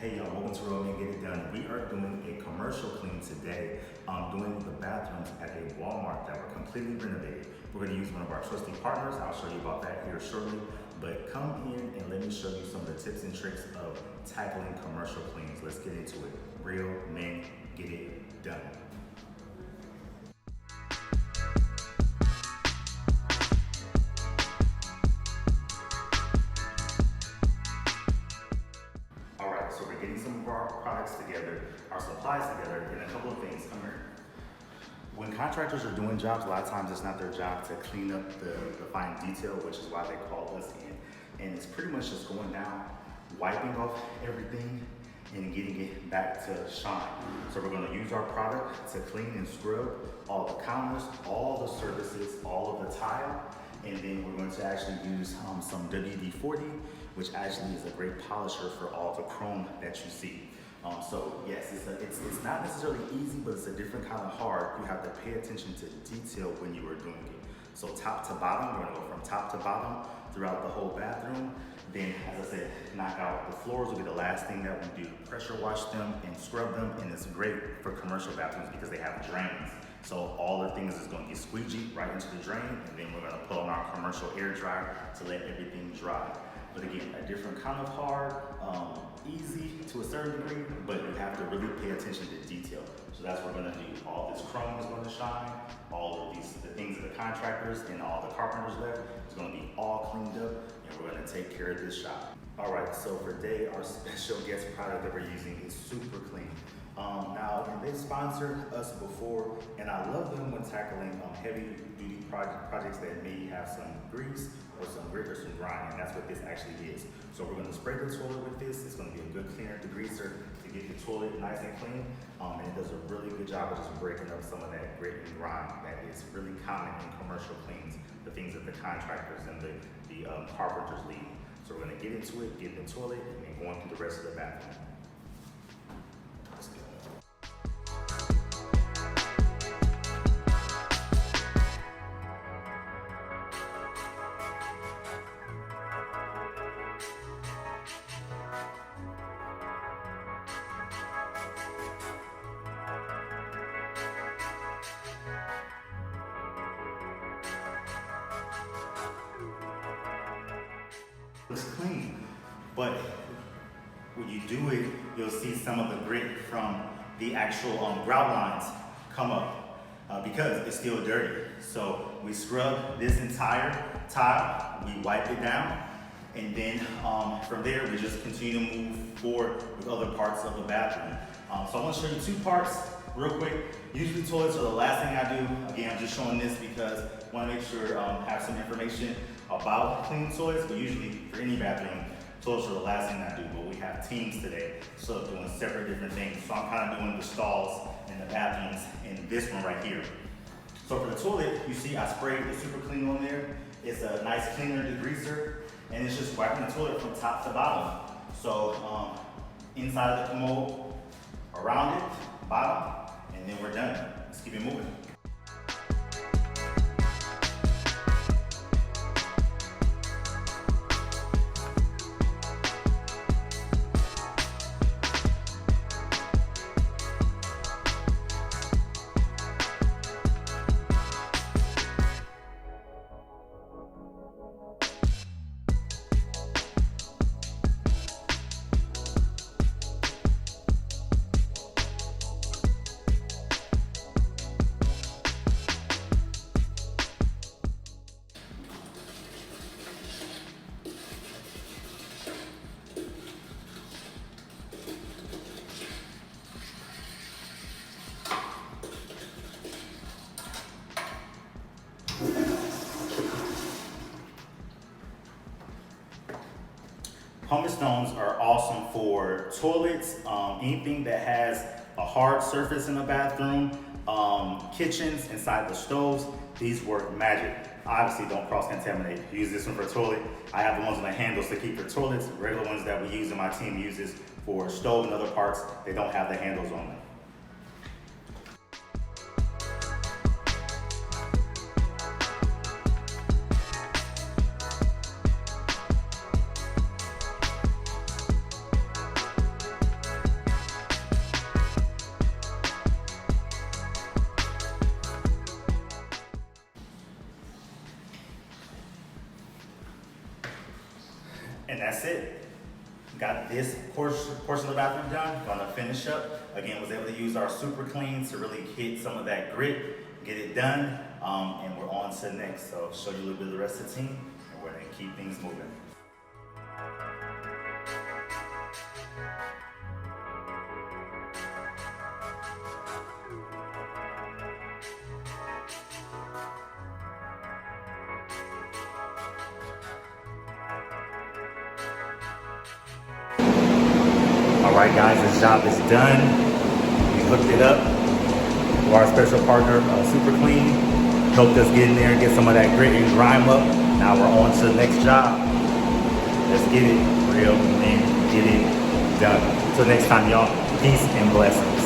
Hey y'all, welcome to Grooming, Get It Done. We are doing a commercial clean today, doing the bathrooms at a Walmart that were completely renovated. We're going to use one of our trusty partners. I'll show you about that here shortly. But come in and let me show you some of the tips and tricks of tackling commercial cleans. Let's get into it. Real men get it done. So we're getting some of our products together, our supplies together, and a couple of things. Come here. When contractors are doing jobs, a lot of times it's not their job to clean up the fine detail, which is why they call us in. And it's pretty much just going down, wiping off everything, and getting it back to shine. So we're gonna use our product to clean and scrub all the counters, all the surfaces, all of the tile, and then we're going to actually use some WD-40, which actually is a great polisher for all the chrome that you see. So yes, it's not necessarily easy, but it's a different kind of hard. You have to pay attention to detail when you are doing it. So top to bottom, we're gonna go from top to bottom throughout the whole bathroom. Then, as I said, knock out the floors will be the last thing that we do. Pressure wash them and scrub them, and it's great for commercial bathrooms because they have drains. So all the things is gonna get squeegee right into the drain, and then we're gonna put on our commercial air dryer to let everything dry. But again, a different kind of hard, easy to a certain degree, but you have to really pay attention to detail. So that's what we're gonna do. All this chrome is gonna shine, all of the things that the contractors and all the carpenters left is gonna be all cleaned up, and we're gonna take care of this shop. All right, so for today, our special guest product that we're using is Super Clean. Now, they've sponsored us before, and I love them when tackling heavy duty projects that may have some grease or some grit or some grime, and that's what this actually is. So we're gonna spray the toilet with this. It's gonna be a good cleaner degreaser to get the toilet nice and clean, and it does a really good job of just breaking up some of that grit and grime that is really common in commercial cleans, the things that the contractors and the carpenters leave. So we're gonna get into it, get in the toilet, and then go on through the rest of the bathroom. Looks clean, but when you do it, you'll see some of the grit from the actual grout lines come up because it's still dirty. So we scrub this entire tile, we wipe it down, and then from there we just continue to move forward with other parts of the bathroom. So I want to show you two parts real quick. Usually toilets are the last thing I do. Again, I'm just showing this because I want to make sure have some information about clean toilets, but usually for any bathroom, toilets are the last thing I do, but we have teams today, so doing separate different things. So I'm kind of doing the stalls and the bathrooms and this one right here. So for the toilet, you see I sprayed the Super Clean on there. It's a nice cleaner degreaser, and it's just wiping the toilet from top to bottom. So inside of the commode, around it, bottom, and then we're done. Let's keep it moving. Pumice stones are awesome for toilets, anything that has a hard surface in the bathroom, kitchens, inside the stoves. These work magic. Obviously don't cross-contaminate. Use this one for a toilet. I have the ones on the handles to keep for toilets. Regular ones that we use and my team uses for stove and other parts, they don't have the handles on them. And that's it. Got this portion of the bathroom done. Gonna finish up. Again, was able to use our super clean to really hit some of that grit, get it done, and we're on to the next. So show you a little bit of the rest of the team, and we're gonna keep things moving. All right, guys, this job is done. We hooked it up to our special partner, Super Clean. Helped us get in there and get some of that grit and grime up. Now we're on to the next job. Let's get it real and get it done. Until next time, y'all, peace and blessings.